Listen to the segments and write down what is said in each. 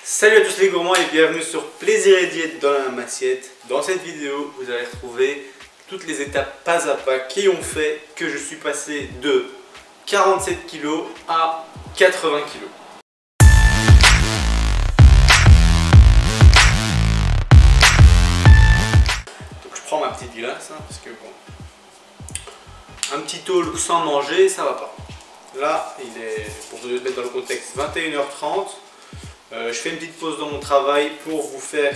Salut à tous les gourmands et bienvenue sur Plaisir et Diète dans la même assiette. Dans cette vidéo, vous allez retrouver toutes les étapes pas à pas qui ont fait que je suis passé de 47 kg à 80 kg. Donc je prends ma petite glace parce que bon, un petit talk sans manger ça va pas. Là, il est, pour vous mettre dans le contexte, 21h30. Je fais une petite pause dans mon travail pour vous faire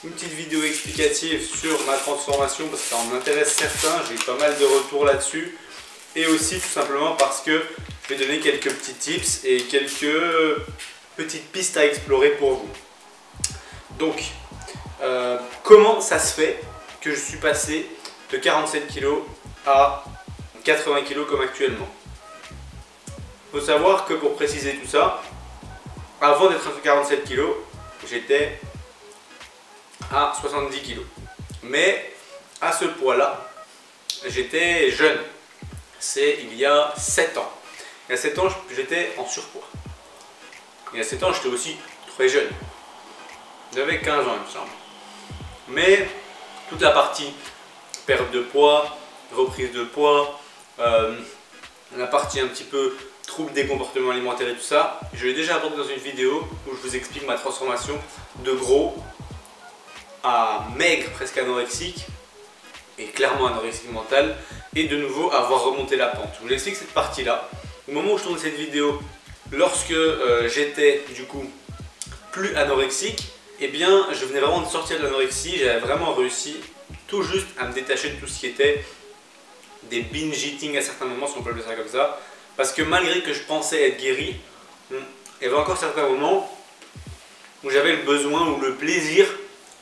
une petite vidéo explicative sur ma transformation parce que ça en intéresse certains, j'ai eu pas mal de retours là-dessus et aussi tout simplement parce que je vais donner quelques petits tips et quelques petites pistes à explorer pour vous. Donc, comment ça se fait que je suis passé de 47 kg à 80 kg comme actuellement? Il faut savoir que pour préciser tout ça, avant d'être à 47 kg, j'étais à 70 kg. Mais à ce poids-là, j'étais jeune. C'est il y a 7 ans. Il y a 7 ans, j'étais en surpoids. Il y a 7 ans, j'étais aussi très jeune. J'avais 15 ans, il me semble. Mais toute la partie perte de poids, reprise de poids, la partie un petit peu troubles des comportements alimentaires et tout ça, je l'ai déjà abordé dans une vidéo où je vous explique ma transformation de gros à maigre, presque anorexique et clairement anorexique mental et de nouveau avoir remonté la pente. Je vous explique cette partie là. Au moment où je tourne cette vidéo, lorsque j'étais du coup plus anorexique, eh bien je venais vraiment de sortir de l'anorexie, j'avais vraiment réussi tout juste à me détacher de tout ce qui était des binge eating à certains moments, si on peut appeler ça comme ça. Parce que malgré que je pensais être guéri, il y avait encore certains moments où j'avais le besoin ou le plaisir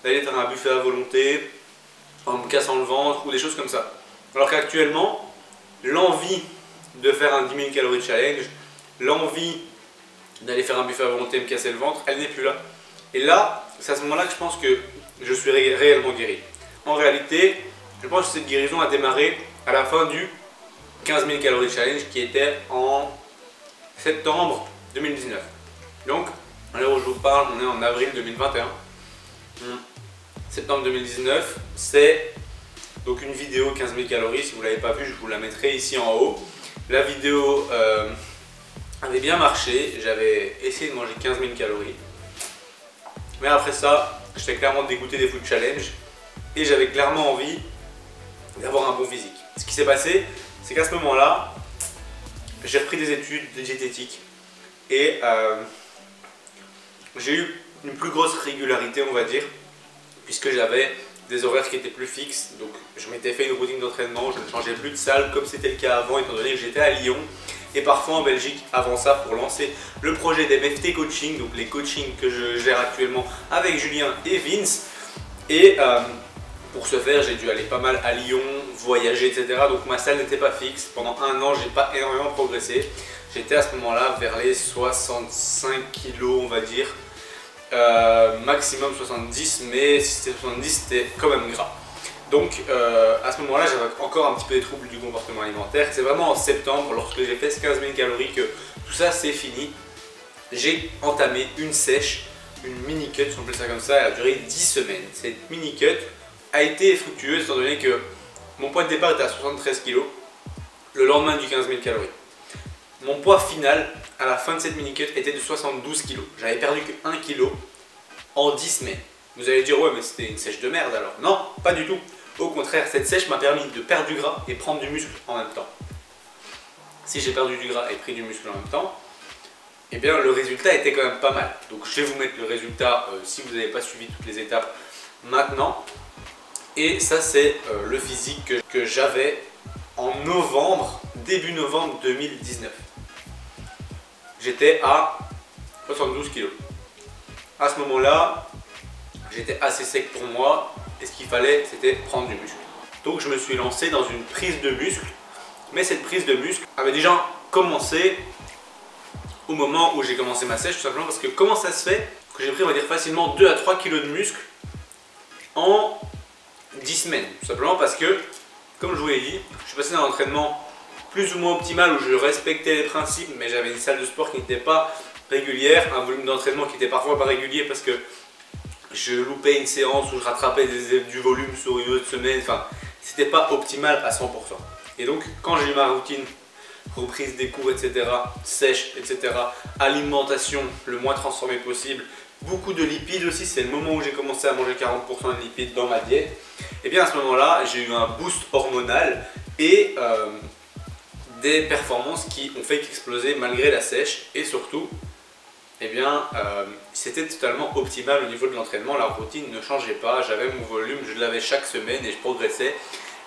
d'aller faire un buffet à volonté, en me cassant le ventre ou des choses comme ça. Alors qu'actuellement, l'envie de faire un 10 000 calories challenge, l'envie d'aller faire un buffet à volonté et me casser le ventre, elle n'est plus là. Et là, c'est à ce moment-là que je pense que je suis réellement guéri. En réalité, je pense que cette guérison a démarré à la fin du 15 000 calories challenge qui était en septembre 2019. Donc, à l'heure où je vous parle, on est en avril 2021. Septembre 2019, c'est donc une vidéo 15 000 calories. Si vous ne l'avez pas vue, je vous la mettrai ici en haut. La vidéo avait bien marché. J'avais essayé de manger 15 000 calories. Mais après ça, j'étais clairement dégoûté des food challenge et j'avais clairement envie d'avoir un bon physique. Ce qui s'est passé, c'est qu'à ce moment-là, j'ai repris des études de diététique et j'ai eu une plus grosse régularité, on va dire, puisque j'avais des horaires qui étaient plus fixes. Donc je m'étais fait une routine d'entraînement, je ne changeais plus de salle comme c'était le cas avant, étant donné que j'étais à Lyon et parfois en Belgique avant ça pour lancer le projet d'MFT Coaching, donc les coachings que je gère actuellement avec Julien et Vince. Et pour ce faire, j'ai dû aller pas mal à Lyon, voyager, etc. Donc ma salle n'était pas fixe. Pendant un an, j'ai pas énormément progressé. J'étais à ce moment-là vers les 65 kg, on va dire. Maximum 70, mais si c'était 70, c'était quand même gras. Donc à ce moment-là, j'avais encore un petit peu des troubles du comportement alimentaire. C'est vraiment en septembre, lorsque j'ai fait ce 15 000 calories, que tout ça c'est fini. J'ai entamé une sèche, une mini-cut, si on appelle ça comme ça. Elle a duré 10 semaines. Cette mini-cut a été fructueuse étant donné que mon poids de départ était à 73 kg le lendemain du 15 000 calories. Mon poids final à la fin de cette mini-cut était de 72 kg. J'avais perdu que 1 kg en 10 semaines. Vous allez dire ouais mais c'était une sèche de merde alors. Non, pas du tout. Au contraire, cette sèche m'a permis de perdre du gras et prendre du muscle en même temps. Si j'ai perdu du gras et pris du muscle en même temps, eh bien le résultat était quand même pas mal. Donc je vais vous mettre le résultat si vous n'avez pas suivi toutes les étapes maintenant. Et ça c'est le physique que j'avais en novembre, début novembre 2019. J'étais à 72 kg. À ce moment-là, j'étais assez sec pour moi et ce qu'il fallait c'était prendre du muscle. Donc je me suis lancé dans une prise de muscle. Mais cette prise de muscle avait déjà commencé au moment où j'ai commencé ma sèche, tout simplement parce que comment ça se fait que j'ai pris on va dire facilement 2 à 3 kg de muscle en 10 semaines, tout simplement parce que, comme je vous l'ai dit, je suis passé d'un entraînement plus ou moins optimal où je respectais les principes mais j'avais une salle de sport qui n'était pas régulière, un volume d'entraînement qui était parfois pas régulier parce que je loupais une séance ou je rattrapais du volume sur une autre semaine, enfin c'était pas optimal à 100%. Et donc quand j'ai eu ma routine, reprise des cours, etc., sèche, etc., alimentation le moins transformée possible, beaucoup de lipides aussi, c'est le moment où j'ai commencé à manger 40% de lipides dans ma diète, et bien à ce moment-là j'ai eu un boost hormonal et des performances qui ont fait exploser malgré la sèche, et surtout eh bien, c'était totalement optimal au niveau de l'entraînement, la routine ne changeait pas, j'avais mon volume, je l'avais chaque semaine et je progressais.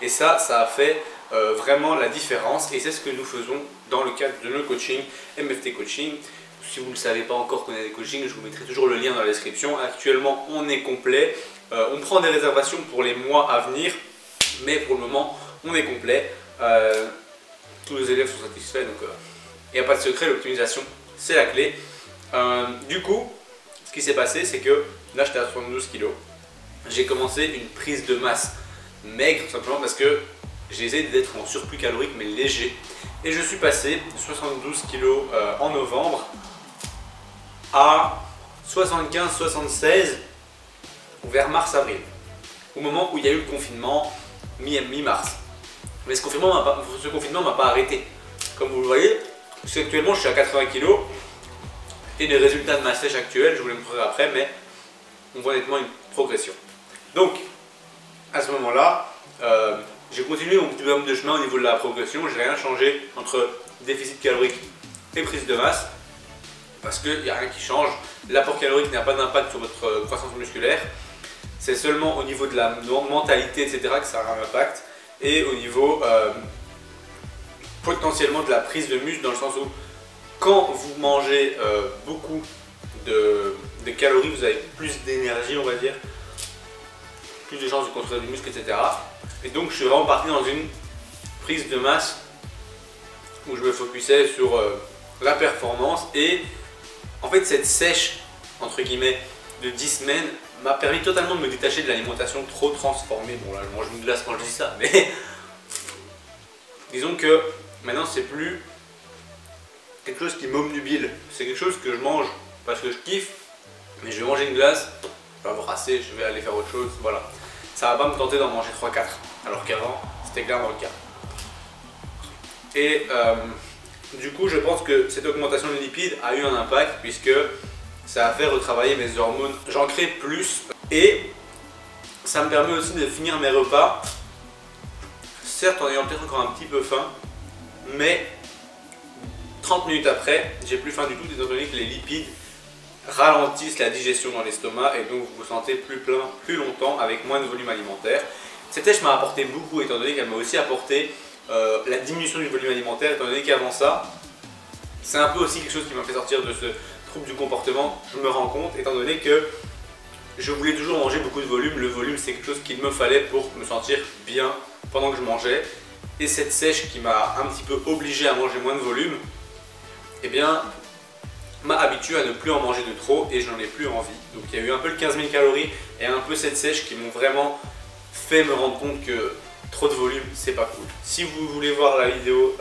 Et ça a fait vraiment la différence, et c'est ce que nous faisons dans le cadre de nos coachings MFT Coaching. Si vous ne le savez pas encore qu'on a des coachings, je vous mettrai toujours le lien dans la description. Actuellement, on est complet, on prend des réservations pour les mois à venir, mais pour le moment, on est complet. Tous les élèves sont satisfaits, donc il n'y a pas de secret, l'optimisation, c'est la clé. Du coup, ce qui s'est passé, c'est que là j'étais à 72 kg. J'ai commencé une prise de masse maigre, tout simplement parce que j'ai essayé d'être en surplus calorique mais léger. Et je suis passé de 72 kg en novembre à 75-76 vers mars-avril. Au moment où il y a eu le confinement, mi-mars. Mais ce confinement m'a pas arrêté. Comme vous le voyez, actuellement je suis à 80 kg. Et les résultats de ma sèche actuelle, je vous les montrerai après, mais on voit nettement une progression. Donc, à ce moment-là, j'ai continué mon petit bonhomme de chemin au niveau de la progression. Je n'ai rien changé entre déficit calorique et prise de masse, parce qu'il n'y a rien qui change. L'apport calorique n'a pas d'impact sur votre croissance musculaire. C'est seulement au niveau de la mentalité, etc., que ça a un impact. Et au niveau potentiellement de la prise de muscle, dans le sens où quand vous mangez beaucoup de calories, vous avez plus d'énergie, on va dire, plus de chances de construire du muscle, etc. Et donc je suis vraiment parti dans une prise de masse où je me focusais sur la performance, et en fait cette sèche entre guillemets de 10 semaines m'a permis totalement de me détacher de l'alimentation trop transformée. Bon là je mange une glace quand je dis ça, mais disons que maintenant c'est plus quelque chose qui m'obnubile, c'est quelque chose que je mange parce que je kiffe, mais je vais manger une glace, je vais avoir assez, je vais aller faire autre chose, voilà. Ça va pas me tenter d'en manger 3-4, alors qu'avant c'était clairement le cas. Et du coup je pense que cette augmentation de lipides a eu un impact, puisque ça a fait retravailler mes hormones, j'en crée plus, et ça me permet aussi de finir mes repas, certes en ayant peut-être encore un petit peu faim, mais 30 minutes après, j'ai plus faim du tout, étant donné que les lipides ralentissent la digestion dans l'estomac, et donc vous vous sentez plus plein plus longtemps avec moins de volume alimentaire. Cette sèche m'a apporté beaucoup, étant donné qu'elle m'a aussi apporté la diminution du volume alimentaire, étant donné qu'avant ça, c'est un peu aussi quelque chose qui m'a fait sortir de ce trouble du comportement, je me rends compte, étant donné que je voulais toujours manger beaucoup de volume. Le volume, c'est quelque chose qu'il me fallait pour me sentir bien pendant que je mangeais, et cette sèche qui m'a un petit peu obligé à manger moins de volume, eh bien, m'a habitué à ne plus en manger de trop, et j'en ai plus envie. Donc il y a eu un peu le 15 000 calories et un peu cette sèche qui m'ont vraiment fait me rendre compte que trop de volume, c'est pas cool. Si vous voulez voir la vidéo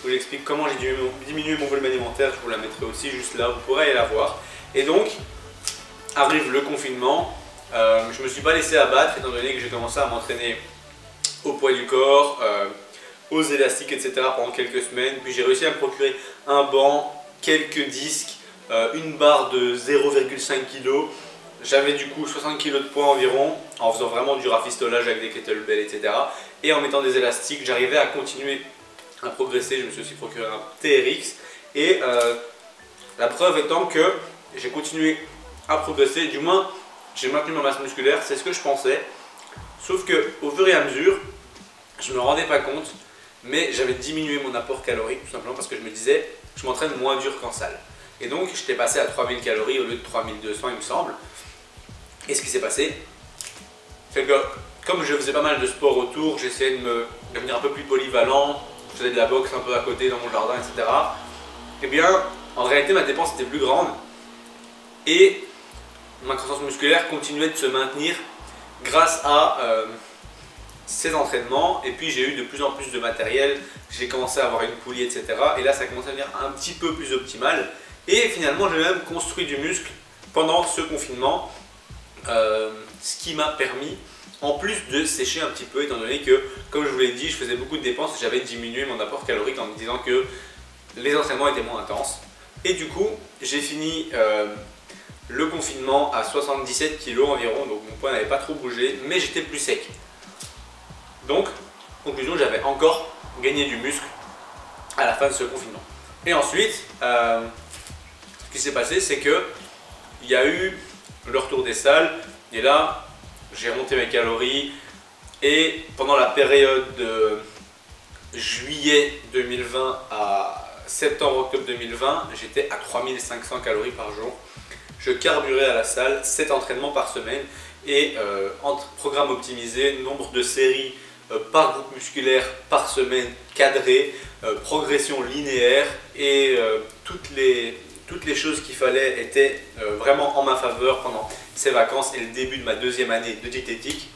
où j'explique comment j'ai diminué mon volume alimentaire, je vous la mettrai aussi juste là, vous pourrez aller la voir. Et donc, arrive le confinement, je me suis pas laissé abattre, étant donné que j'ai commencé à m'entraîner au poids du corps, aux élastiques, etc. pendant quelques semaines. Puis j'ai réussi à me procurer un banc, quelques disques, une barre de 0,5 kg. J'avais du coup 60 kg de poids environ, en faisant vraiment du rafistolage avec des kettlebells, etc. Et en mettant des élastiques, j'arrivais à continuer à progresser. Je me suis aussi procuré un TRX. Et la preuve étant que j'ai continué à progresser, du moins j'ai maintenu ma masse musculaire, c'est ce que je pensais. Sauf que au fur et à mesure, je ne me rendais pas compte, mais j'avais diminué mon apport calorique, tout simplement parce que je me disais, je m'entraîne moins dur qu'en salle. Et donc j'étais passé à 3000 calories au lieu de 3200, il me semble. Et ce qui s'est passé, c'est que comme je faisais pas mal de sport autour, j'essayais de devenir un peu plus polyvalent, je faisais de la boxe un peu à côté dans mon jardin, etc. Et bien, en réalité, ma dépense était plus grande et ma croissance musculaire continuait de se maintenir grâce à ces entraînements. Et puis j'ai eu de plus en plus de matériel, j'ai commencé à avoir une poulie, etc. Et là, ça commençait à devenir un petit peu plus optimal. Et finalement j'ai même construit du muscle pendant ce confinement, ce qui m'a permis en plus de sécher un petit peu, étant donné que, comme je vous l'ai dit, je faisais beaucoup de dépenses et j'avais diminué mon apport calorique en me disant que les entraînements étaient moins intenses. Et du coup, j'ai fini le confinement à 77 kg environ, donc mon poids n'avait pas trop bougé, mais j'étais plus sec. Donc, conclusion, j'avais encore gagné du muscle à la fin de ce confinement. Et ensuite, ce qui s'est passé, c'est que il y a eu le retour des salles, et là, j'ai remonté mes calories, et pendant la période de juillet 2020 à septembre-octobre 2020, j'étais à 3500 calories par jour. Je carburais à la salle, 7 entraînements par semaine, et entre programme optimisé, nombre de séries par groupe musculaire par semaine cadré, progression linéaire, et toutes les choses qu'il fallait étaient vraiment en ma faveur pendant ces vacances et le début de ma deuxième année de diététique.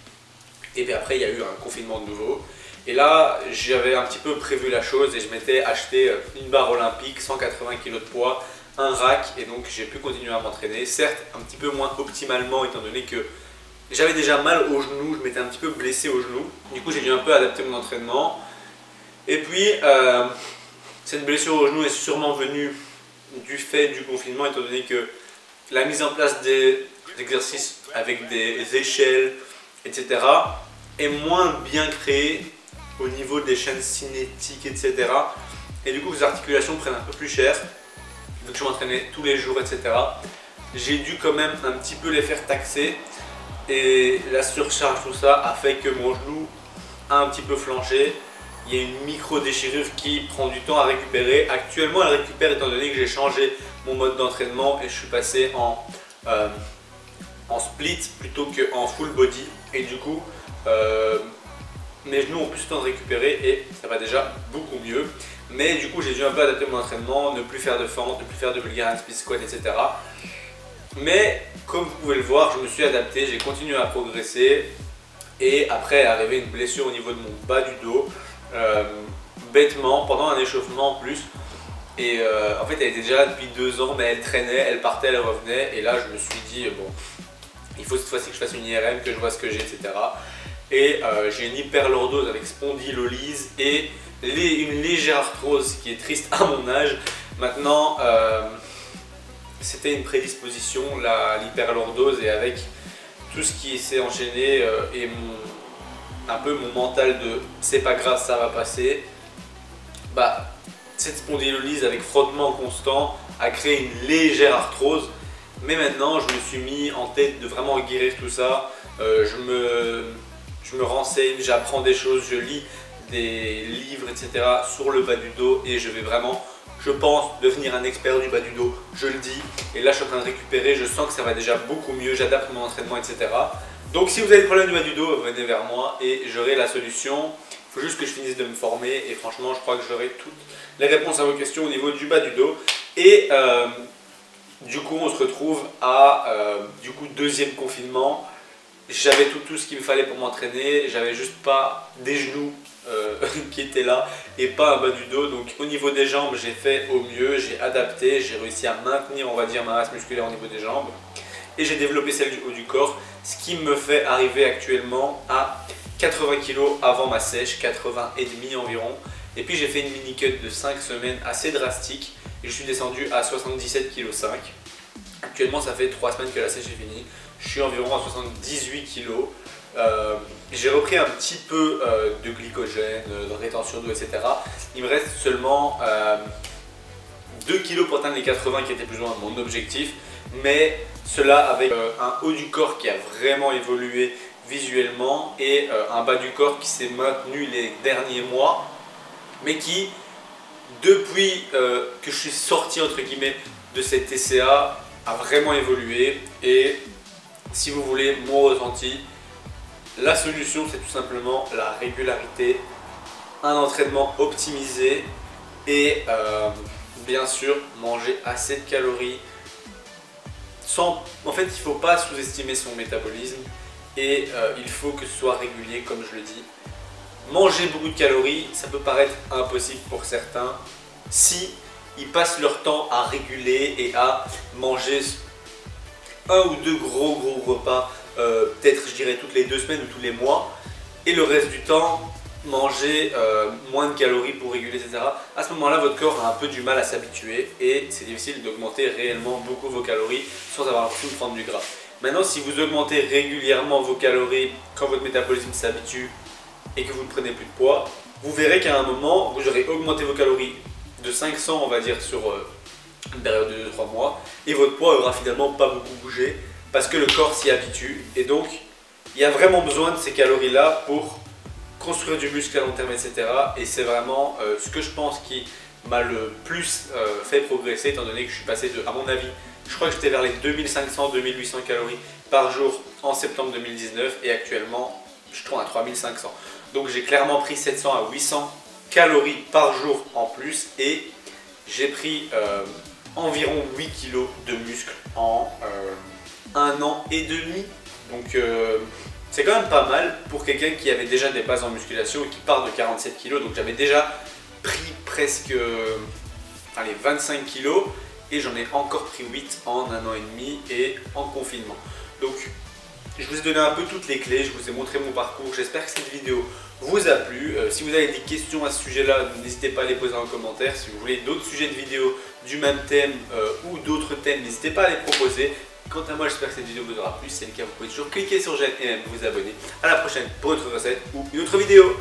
Et puis après il y a eu un confinement de nouveau, et là j'avais un petit peu prévu la chose et je m'étais acheté une barre olympique, 180 kg de poids, un rack, et donc j'ai pu continuer à m'entraîner, certes un petit peu moins optimalement étant donné que j'avais déjà mal au genou, je m'étais un petit peu blessé au genou, du coup j'ai dû un peu adapter mon entraînement. Et puis cette blessure au genou est sûrement venue du fait du confinement, étant donné que la mise en place des exercices avec des échelles, etc. est moins bien créée au niveau des chaînes cinétiques, etc. Et du coup les articulations prennent un peu plus cher, donc je m'entraînais tous les jours, etc. J'ai dû quand même un petit peu les faire taxer, et la surcharge, tout ça a fait que mon genou a un petit peu flanché. Il y a une micro déchirure qui prend du temps à récupérer. Actuellement elle récupère étant donné que j'ai changé mon mode d'entraînement et je suis passé en split plutôt qu'en full body, et du coup mes genoux ont plus le temps de récupérer et ça va déjà beaucoup mieux. Mais du coup j'ai dû un peu adapter mon entraînement, ne plus faire de fente, ne plus faire de Bulgarian split squat, etc. Mais comme vous pouvez le voir, je me suis adapté, j'ai continué à progresser, et après est arrivée une blessure au niveau de mon bas du dos, bêtement pendant un échauffement en plus. Et en fait elle était déjà là depuis 2 ans, mais elle traînait, elle partait, elle revenait, et là je me suis dit bon, il faut cette fois-ci que je fasse une IRM, que je vois ce que j'ai, etc. Et j'ai une hyperlordose avec spondylolyse et une légère arthrose, qui est triste à mon âge. Maintenant c'était une prédisposition, l'hyperlordose, et avec tout ce qui s'est enchaîné et un peu mon mental de c'est pas grave, ça va passer, bah cette spondylolyse avec frottement constant a créé une légère arthrose. Mais maintenant je me suis mis en tête de vraiment guérir tout ça. Je me renseigne, j'apprends des choses, je lis des livres, etc. sur le bas du dos, et je vais vraiment, je pense, devenir un expert du bas du dos, je le dis. Et là je suis en train de récupérer, je sens que ça va déjà beaucoup mieux, j'adapte mon entraînement, etc. Donc si vous avez des problèmes du bas du dos, venez vers moi et j'aurai la solution. Il faut juste que je finisse de me former, et franchement je crois que j'aurai toutes les réponses à vos questions au niveau du bas du dos. Et du coup on se retrouve à du coup deuxième confinement. J'avais tout ce qu'il me fallait pour m'entraîner, j'avais juste pas des genoux qui étaient là et pas un bas du dos. Donc au niveau des jambes j'ai fait au mieux, j'ai adapté, j'ai réussi à maintenir, on va dire, ma masse musculaire au niveau des jambes, et j'ai développé celle du haut du corps, ce qui me fait arriver actuellement à 80 kg avant ma sèche, 80 et demi environ. Et puis j'ai fait une mini cut de 5 semaines assez drastique et je suis descendu à 77,5 kg. Actuellement ça fait 3 semaines que la sèche est finie, je suis environ à 78 kg. J'ai repris un petit peu de glycogène, de rétention d'eau, etc. Il me reste seulement 2 kg pour atteindre les 80 qui était plus ou moins mon objectif, mais cela avec un haut du corps qui a vraiment évolué visuellement et un bas du corps qui s'est maintenu les derniers mois, mais qui depuis que je suis sorti entre guillemets de cette TCA a vraiment évolué. Et si vous voulez mon ressenti, la solution c'est tout simplement la régularité, un entraînement optimisé et bien sûr manger assez de calories en fait il ne faut pas sous-estimer son métabolisme, et il faut que ce soit régulier comme je le dis. Manger beaucoup de calories, ça peut paraître impossible pour certains si ils passent leur temps à réguler et à manger un ou deux gros repas, peut-être je dirais toutes les 2 semaines ou tous les mois, et le reste du temps manger moins de calories pour réguler, etc. À ce moment-là, votre corps a un peu du mal à s'habituer et c'est difficile d'augmenter réellement beaucoup vos calories sans avoir l'impression de prendre du gras. Maintenant, si vous augmentez régulièrement vos calories quand votre métabolisme s'habitue et que vous ne prenez plus de poids, vous verrez qu'à un moment, vous aurez augmenté vos calories de 500, on va dire, sur une période de 2-3 mois, et votre poids aura finalement pas beaucoup bougé parce que le corps s'y habitue. Et donc, il y a vraiment besoin de ces calories-là pour construire du muscle à long terme, etc. Et c'est vraiment ce que je pense qui m'a le plus fait progresser, étant donné que je suis passé de, à mon avis, je crois que j'étais vers les 2500-2800 calories par jour en septembre 2019 et actuellement je tourne à 3500. Donc j'ai clairement pris 700 à 800 calories par jour en plus et j'ai pris environ 8 kg de muscle en 1 an et demi. Donc c'est quand même pas mal pour quelqu'un qui avait déjà des bases en musculation et qui part de 47 kg. Donc j'avais déjà pris presque 25 kg et j'en ai encore pris 8 en 1 an et demi et en confinement. Donc je vous ai donné un peu toutes les clés, je vous ai montré mon parcours. J'espère que cette vidéo vous a plu. Si vous avez des questions à ce sujet-là, n'hésitez pas à les poser en commentaire. Si vous voulez d'autres sujets de vidéos du même thème ou d'autres thèmes, n'hésitez pas à les proposer. Quant à moi, j'espère que cette vidéo vous aura plu. Si c'est le cas, vous pouvez toujours cliquer sur j'aime et même vous abonner. A la prochaine pour une autre recette ou une autre vidéo.